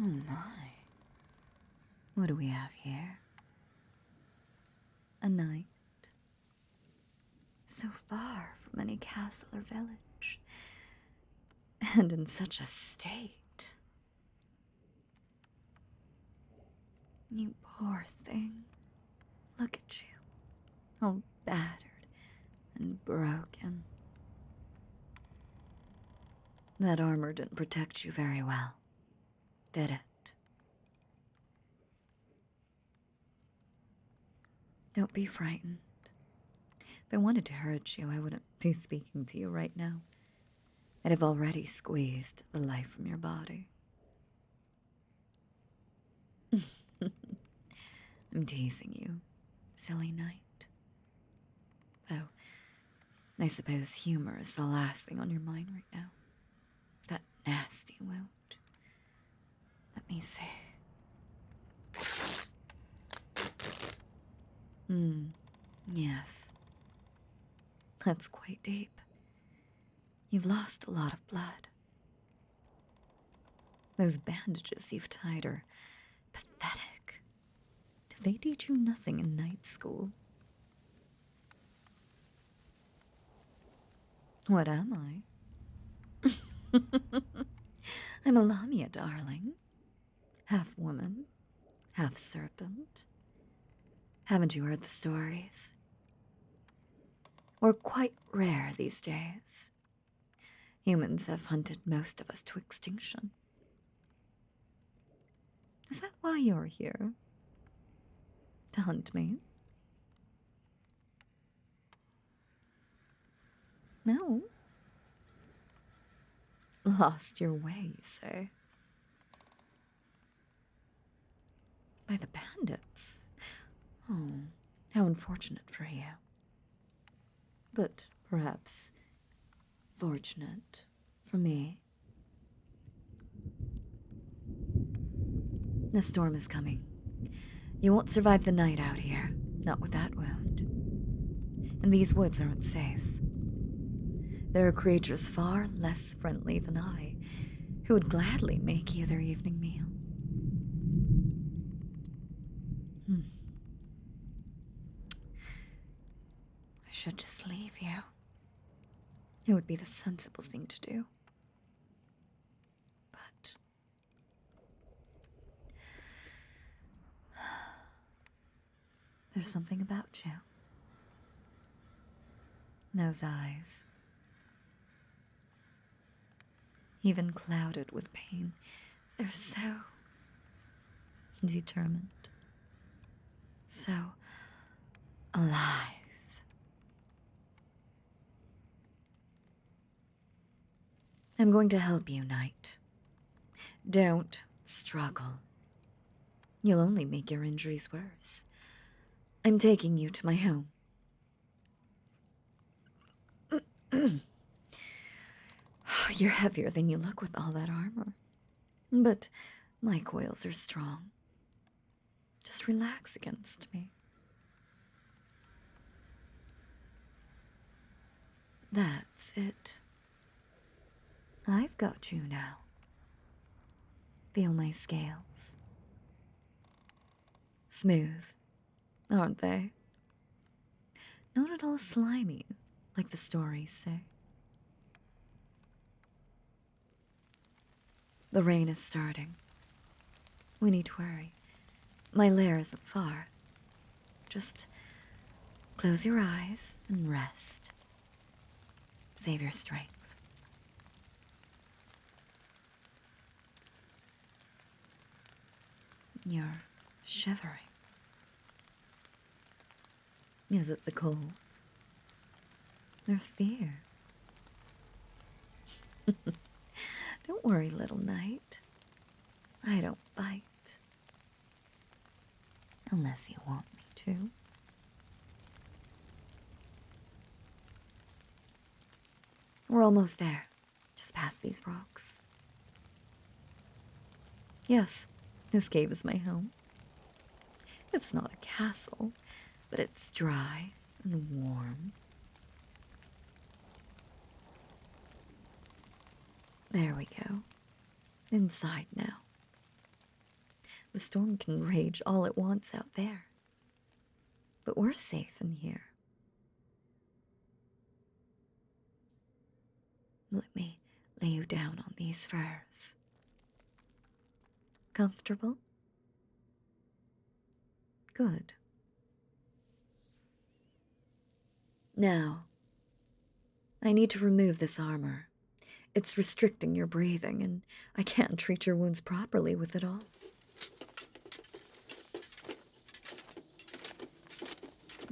Oh my. What do we have here? A knight. So far from any castle or village. And in such a state. You poor thing. Look at you. All battered and broken. That armor didn't protect you very well, did it? Don't be frightened. If I wanted to hurt you, I wouldn't be speaking to you right now. I'd have already squeezed the life from your body. I'm teasing you, silly knight. Oh, I suppose humor is the last thing on your mind right now. That nasty wound. Let me see. Yes. That's quite deep. You've lost a lot of blood. Those bandages you've tied are pathetic. Did they teach you nothing in night school? What am I? I'm a Lamia, darling. Half woman, half serpent. Haven't you heard the stories? We're quite rare these days. Humans have hunted most of us to extinction. Is that why you're here? To hunt me? No. Lost your way, you say? By the bandits? Oh, how unfortunate for you. But perhaps fortunate for me. The storm is coming. You won't survive the night out here, not with that wound. And these woods aren't safe. There are creatures far less friendly than I, who would gladly make you their evening meal. I should just leave you. It would be the sensible thing to do. But there's something about you. Those eyes. Even clouded with pain, they're so determined. So alive. I'm going to help you, Knight. Don't struggle. You'll only make your injuries worse. I'm taking you to my home. You're heavier than you look with all that armor. But my coils are strong. Just relax against me. That's it. I've got you now. Feel my scales. Smooth, aren't they? Not at all slimy, like the stories say. The rain is starting. We need to hurry. My lair isn't far. Just close your eyes and rest. Save your strength. You're shivering. Is it the cold? Or fear? Don't worry, little knight. I don't bite. Unless you want me to. We're almost there. Just past these rocks. Yes, this cave is my home. It's not a castle, but it's dry and warm. There we go. Inside now. The storm can rage all it wants out there. But we're safe in here. Let me lay you down on these furs. Comfortable? Good. Now, I need to remove this armor. It's restricting your breathing, and I can't treat your wounds properly with it all.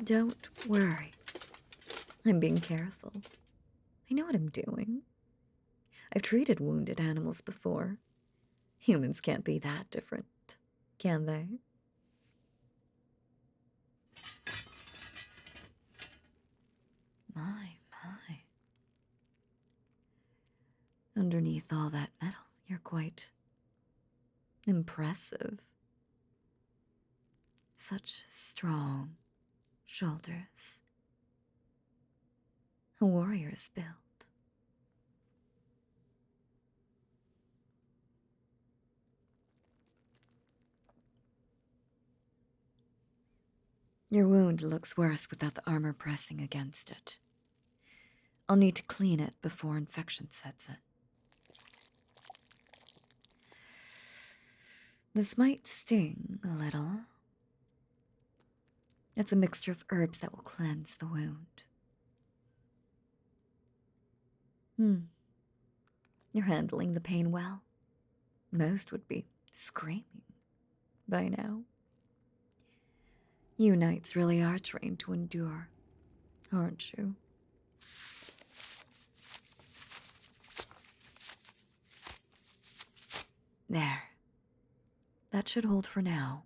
Don't worry. I'm being careful. I know what I'm doing. I've treated wounded animals before. Humans can't be that different, can they? My. Underneath all that metal, you're quite impressive. Such strong shoulders. A warrior's build. Your wound looks worse without the armor pressing against it. I'll need to clean it before infection sets in. This might sting a little. It's a mixture of herbs that will cleanse the wound. You're handling the pain well. Most would be screaming by now. You knights really are trained to endure, aren't you? There. That should hold for now.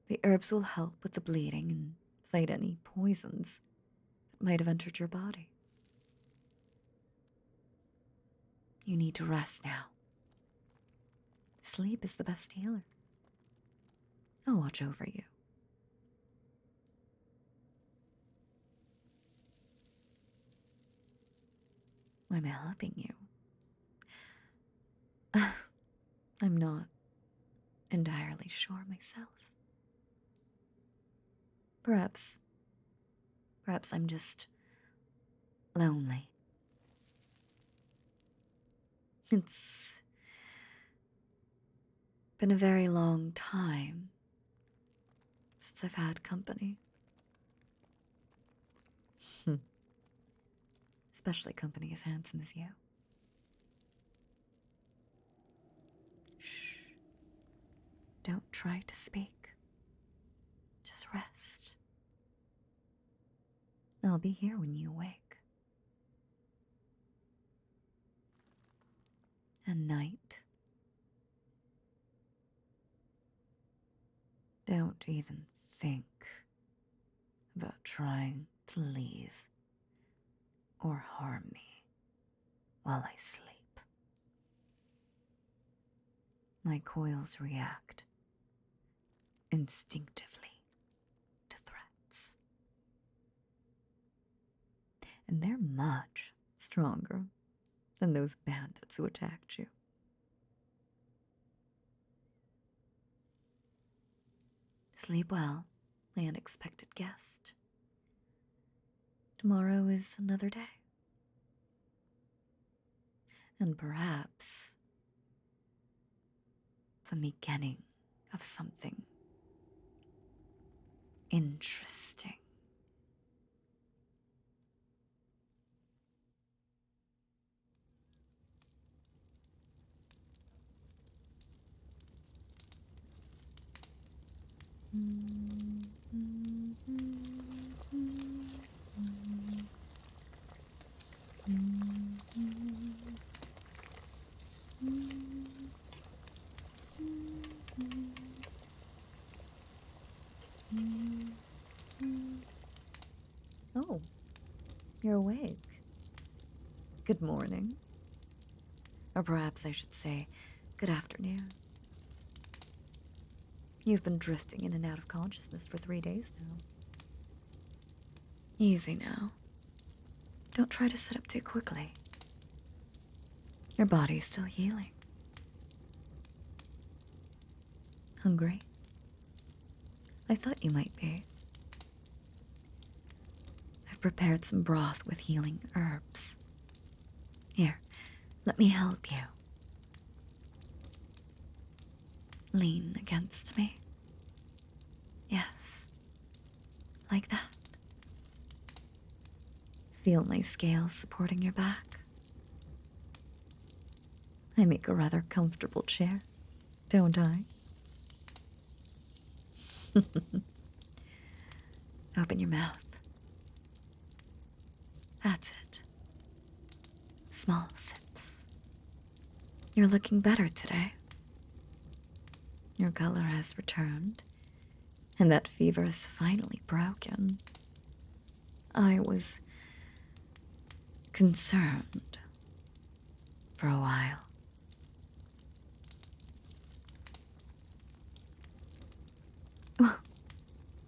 The herbs will help with the bleeding and fight any poisons that might have entered your body. You need to rest now. Sleep is the best healer. I'll watch over you. I'm helping you. I'm not entirely sure myself. Perhaps I'm just lonely. It's been a very long time since I've had company. Especially company as handsome as you. Shh. Don't try to speak. Just rest. I'll be here when you wake. And night. Don't even think about trying to leave or harm me while I sleep. My coils react instinctively to threats. And they're much stronger than those bandits who attacked you. Sleep well, my unexpected guest. Tomorrow is another day. And perhaps the beginning of something interesting. Oh, you're awake. Good morning. Or perhaps I should say, good afternoon. You've been drifting in and out of consciousness for 3 days now. Easy now. Don't try to sit up too quickly. Your body's still healing. Hungry? I thought you might be. I've prepared some broth with healing herbs. Here, let me help you. Lean against me. Yes, like that. Feel my scales supporting your back. I make a rather comfortable chair, don't I? Open your mouth. That's it. Small sips. You're looking better today. Your color has returned, and that fever is finally broken. I was concerned for a while. Well,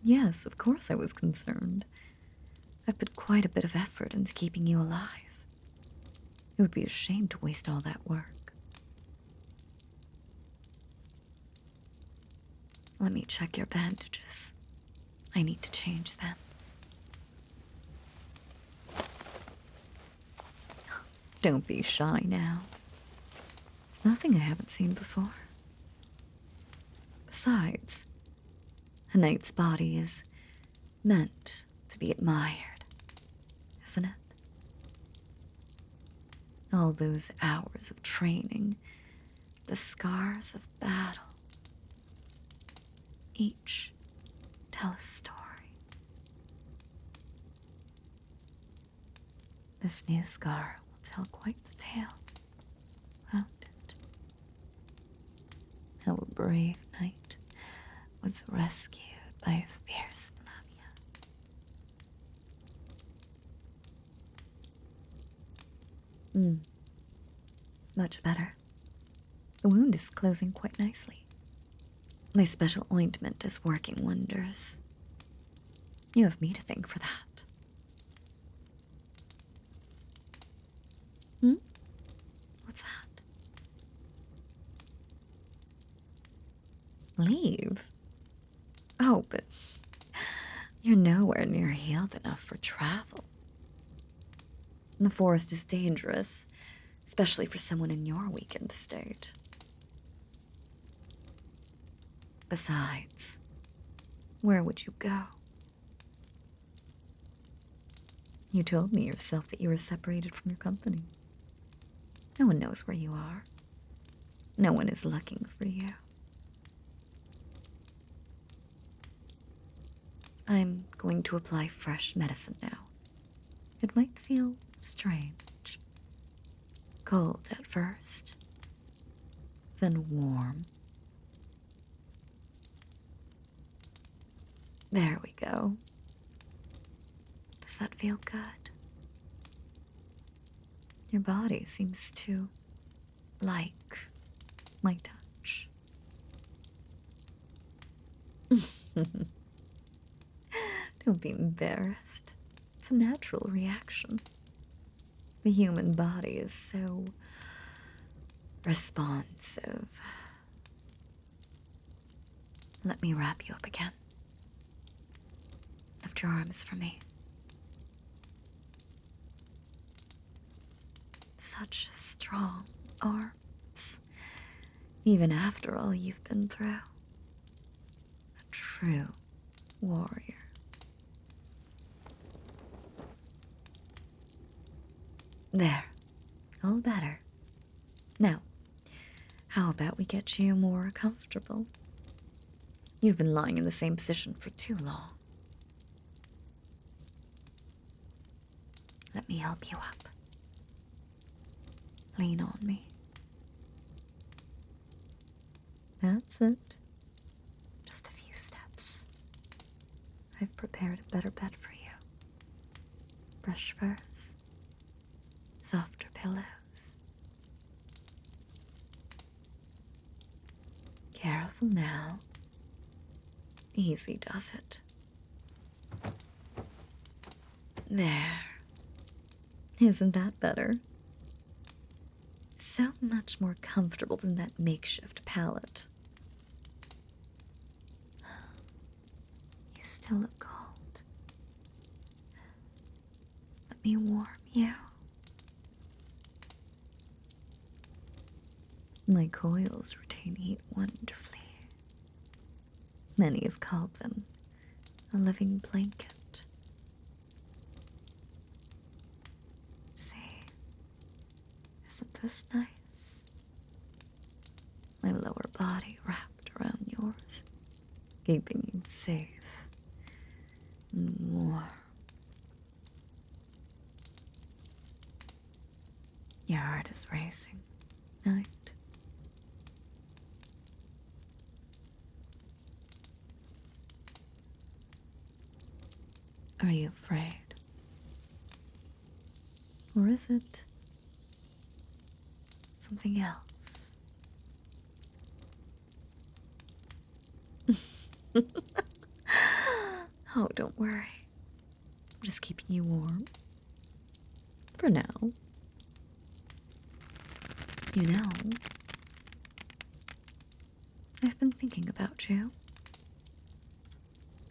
yes, of course I was concerned. I've put quite a bit of effort into keeping you alive. It would be a shame to waste all that work. Let me check your bandages. I need to change them. Don't be shy now. It's nothing I haven't seen before. Besides, a knight's body is meant to be admired, isn't it? All those hours of training, the scars of battle, each tell a story. This new scar will tell quite the tale, won't it? How a brave knight was rescued by a fierce Lamia. Much better. The wound is closing quite nicely. My special ointment is working wonders. You have me to thank for that. What's that? Leave? Oh, but you're nowhere near healed enough for travel. The forest is dangerous, especially for someone in your weakened state. Besides, where would you go? You told me yourself that you were separated from your company. No one knows where you are. No one is looking for you. I'm going to apply fresh medicine now. It might feel strange. Cold at first, then warm. There we go. Does that feel good? Your body seems to like my touch. Don't be embarrassed. It's a natural reaction. The human body is so responsive. Let me wrap you up again. Lift your arms for me. Such strong arms, even after all you've been through. A true warrior. There, all better. Now, how about we get you more comfortable? You've been lying in the same position for too long. Let me help you up. Lean on me. That's it. Just a few steps. I've prepared a better bed for you. Fresh furs. Softer pillows. Careful now. Easy does it. There. Isn't that better? So much more comfortable than that makeshift pallet. still look cold. Let me warm you. My coils retain heat wonderfully. Many have called them a living blanket. See, isn't this nice? My lower body wrapped around yours, keeping you safe and warm. Your heart is racing, night. Are you afraid? Or is it something else? Oh, don't worry. I'm just keeping you warm. For now. You know, I've been thinking about you.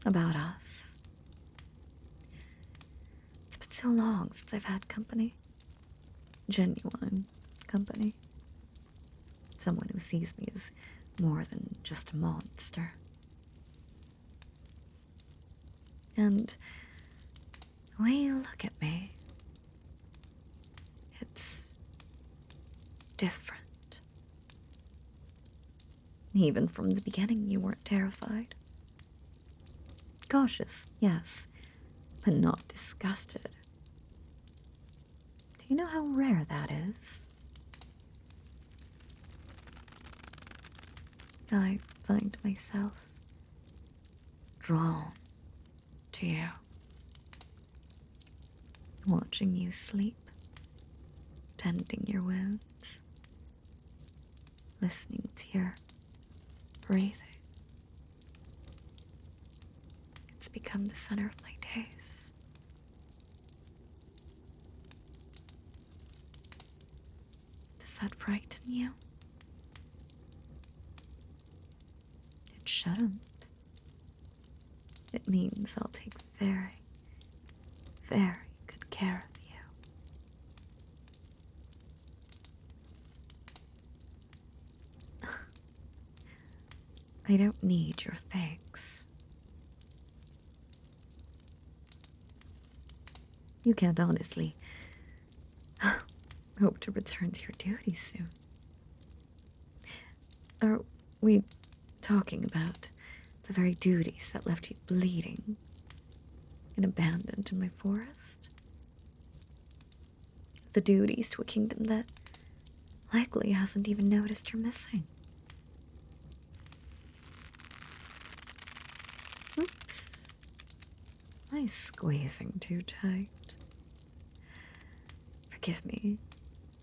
About us. It's been so long since I've had company. Genuine company. Someone who sees me as more than just a monster. And the way you look at me, it's different. Even from the beginning, you weren't terrified. Cautious, yes, but not disgusted. Do you know how rare that is? I find myself drawn to you. Watching you sleep, tending your wounds, listening to your breathing. It's become the center of my days. Does that frighten you? It shouldn't. It means I'll take very, very good care of you. I don't need your thanks. You can't honestly hope to return to your duties soon. Are we talking about the very duties that left you bleeding and abandoned in my forest? The duties to a kingdom that likely hasn't even noticed you're missing. Oops. Am I squeezing too tight? Forgive me.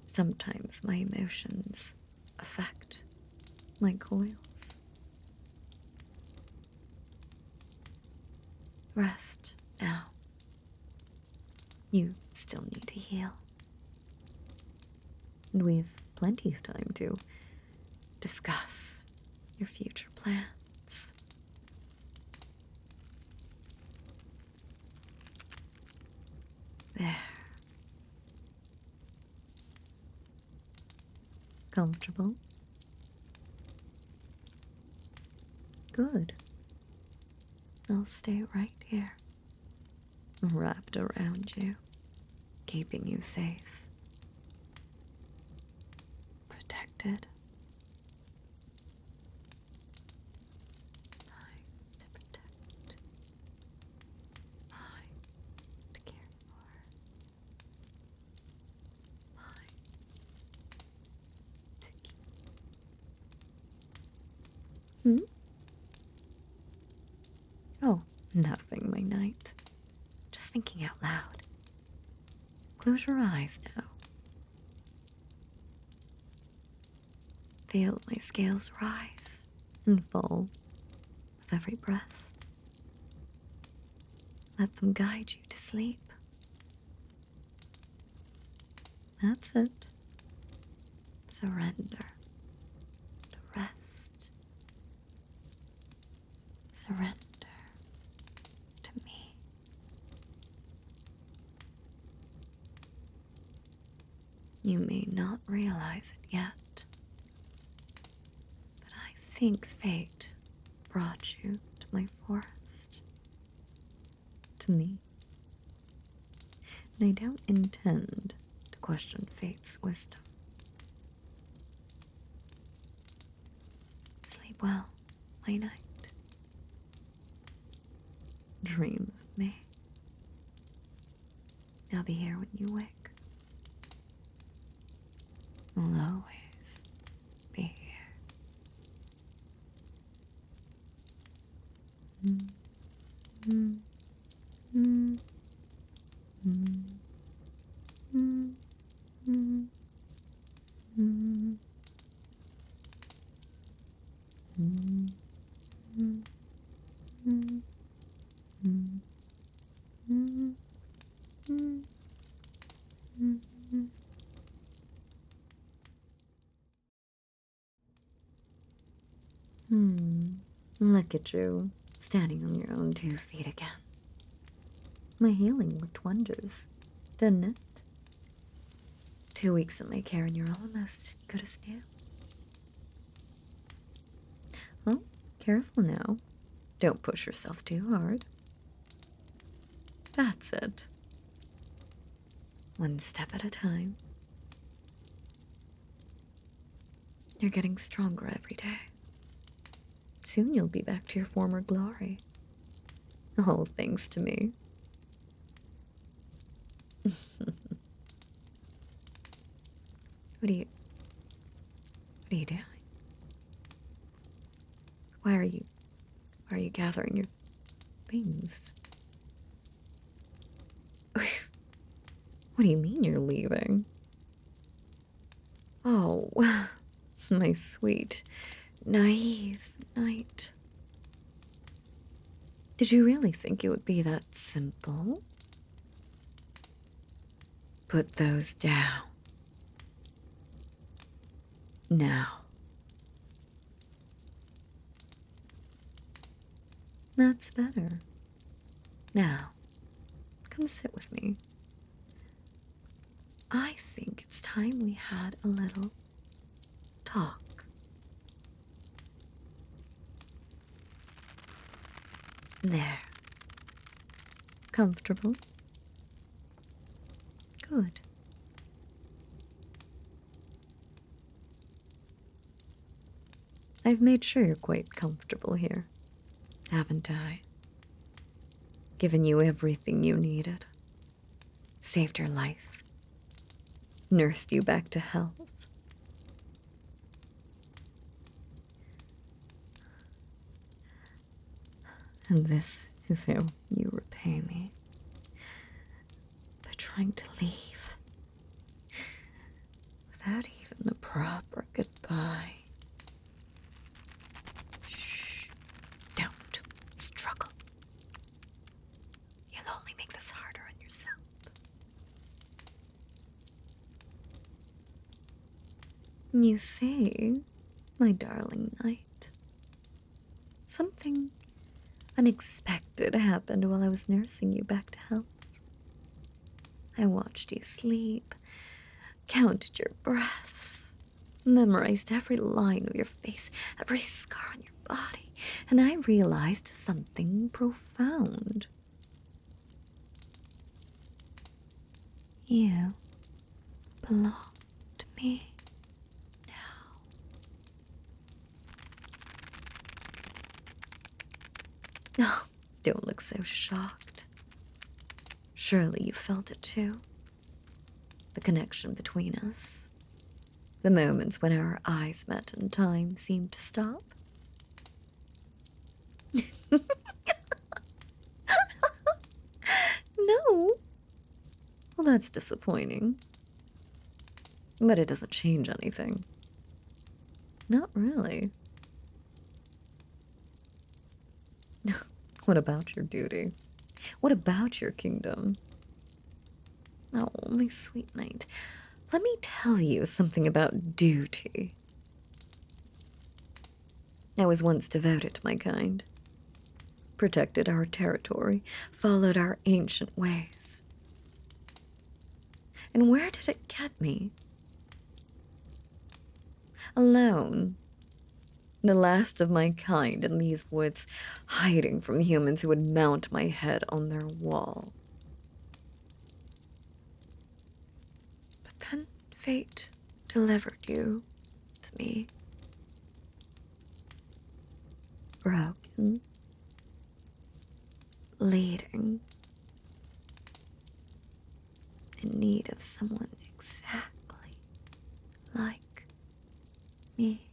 Sometimes my emotions affect my coils. Rest now. You still need to heal. And we've plenty of time to discuss your future plans. There. Comfortable? Good. I'll stay right here, wrapped around you, keeping you safe, protected. Mine to protect, mine to care for, mine to keep. Oh, nothing, my knight. Just thinking out loud. Close your eyes now. Feel my scales rise and fall with every breath. Let them guide you to sleep. That's it. Surrender to rest. Surrender You may not realize it yet, but I think fate brought you to my forest. To me. And I don't intend to question fate's wisdom. Sleep well, my knight. Dream of me. I'll be here when you wake. I'll always be here. Mm, mm, mm, mm, mm, mm, mm, mm, mm, mm, mm, mm, mm, mm. Look at you, standing on your own 2 feet again. My healing worked wonders, didn't it? 2 weeks in my care and you're almost good as new. Well, careful now. Don't push yourself too hard. That's it. 1 step at a time. You're getting stronger every day. Soon you'll be back to your former glory. All thanks to me. What are you doing? Why are you gathering your things? What do you mean you're leaving? Oh, my sweet, naive knight. Did you really think it would be that simple? Put those down. Now. That's better. Now, come sit with me. I think it's time we had a little talk. There. Comfortable? Good. I've made sure you're quite comfortable here, haven't I? Given you everything you needed. Saved your life. Nursed you back to health. And this is how you repay me. By trying to leave. Without even a proper goodbye. Shh. Don't struggle. You'll only make this harder on yourself. You see, my darling knight, something unexpected happened while I was nursing you back to health. I watched you sleep, counted your breaths, memorized every line of your face, every scar on your body, and I realized something profound. You belong to me now. Oh, don't look so shocked. Surely you felt it too. The connection between us. The moments when our eyes met and time seemed to stop. No. Well, that's disappointing. But it doesn't change anything. Not really. What about your duty? What about your kingdom? Oh, my sweet knight, let me tell you something about duty. I was once devoted to my kind. Protected our territory, followed our ancient ways. And where did it get me? Alone. The last of my kind in these woods, hiding from humans who would mount my head on their wall. But then fate delivered you to me. Broken. Bleeding. In need of someone exactly like me.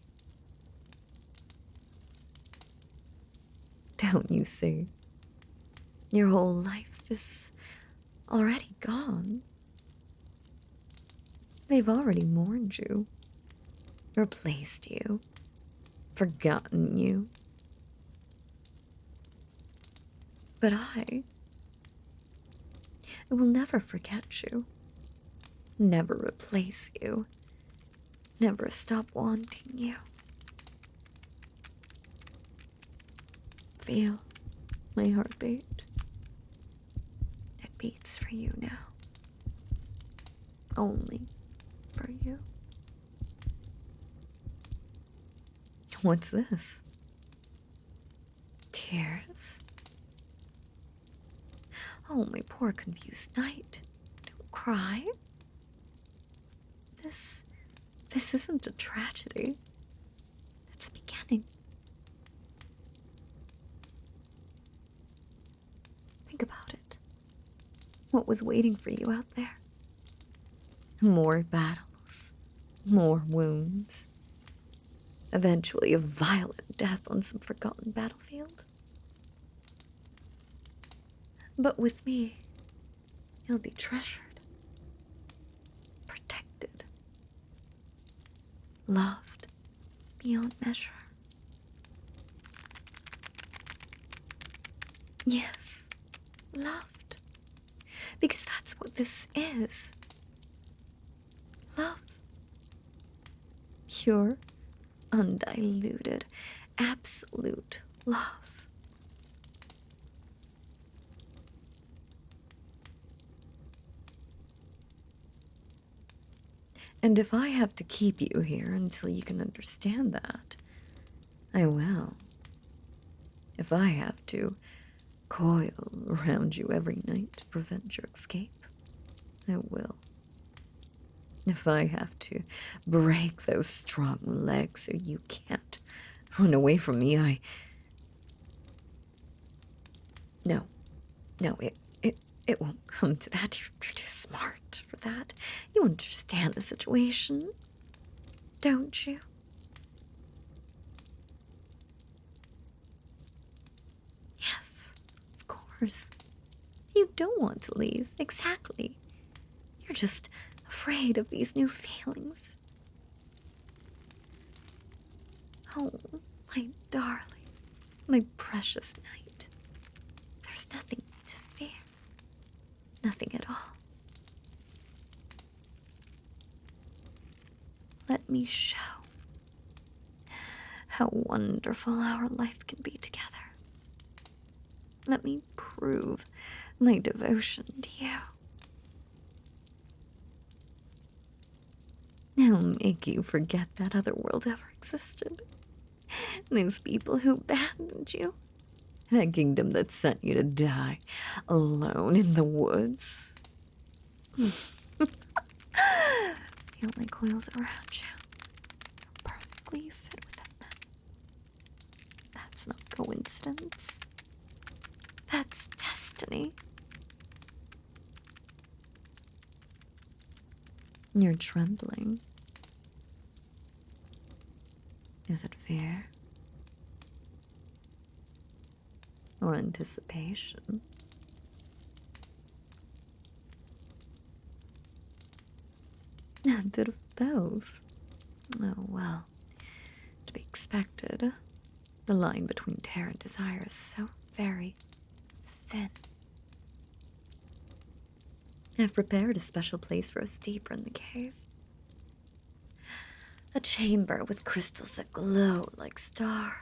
Don't you see? Your whole life is already gone. They've already mourned you, replaced you, forgotten you. But I will never forget you, never replace you, never stop wanting you. Feel my heartbeat. It beats for you now. Only for you. What's this? Tears? Oh, my poor confused knight. Don't cry. This isn't a tragedy. It's a beginning. Think about it. What was waiting for you out there? More battles, more wounds. Eventually a violent death on some forgotten battlefield. But with me, you'll be treasured, protected, loved beyond measure. Yes, loved. Because that's what this is. Love. Pure, undiluted, absolute love. And if I have to keep you here until you can understand that, I will. If I have to coil around you every night to prevent your escape, I will. If I have to break those strong legs so you can't run away from me, No, it won't come to that. You're too smart for that. You understand the situation, don't you? Yes, of course. You don't want to leave, exactly. You're just afraid of these new feelings. Oh, my darling, my precious knight. There's nothing to fear. Nothing at all. Let me show how wonderful our life can be together. Let me prove my devotion to you. I'll make you forget that other world ever existed. Those people who abandoned you. That kingdom that sent you to die alone in the woods. Feel my coils around you. Perfectly you fit within them. That's not coincidence. That's destiny. You're trembling. Is it fear? Or anticipation? A bit of both. Oh, well, to be expected. The line between terror and desire is so very thin. I've prepared a special place for us deeper in the cave. A chamber with crystals that glow like stars.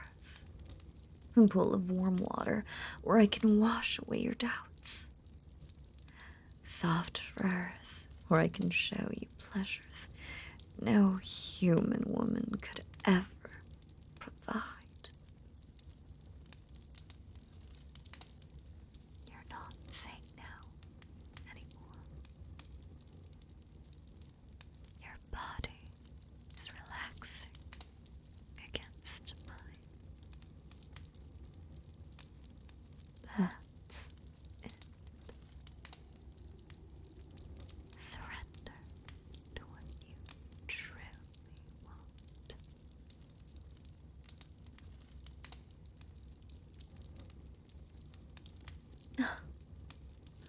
A pool of warm water where I can wash away your doubts. Soft furs where I can show you pleasures no human woman could ever provide. You're not safe now anymore. Your body is relaxing against mine. That's it. Surrender to what you truly want.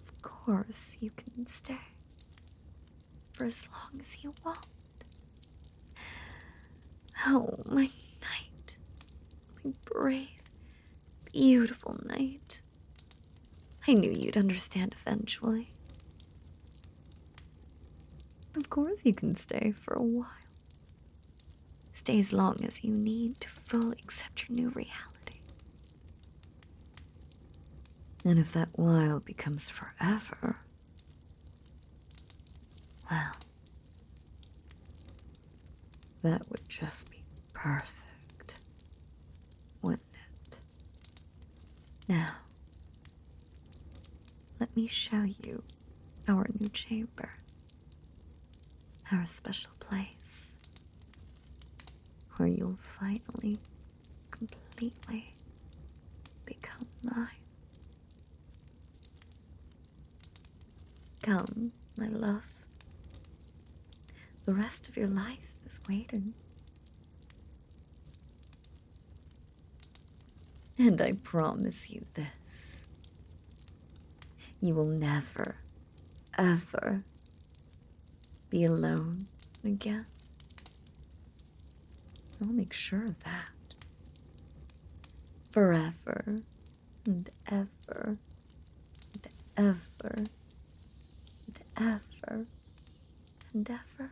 Of course, you can stay for as long as you want. Oh, my knight. My brave, beautiful knight. I knew you'd understand eventually. Of course you can stay for a while. Stay as long as you need to fully accept your new reality. And if that while becomes forever, well, that would just be perfect, wouldn't it? Now, let me show you our new chamber, our special place, where you'll finally, completely become mine. Come, my love. The rest of your life is waiting. And I promise you this. You will never, ever be alone again. I'll make sure of that. Forever and ever and ever and ever and ever.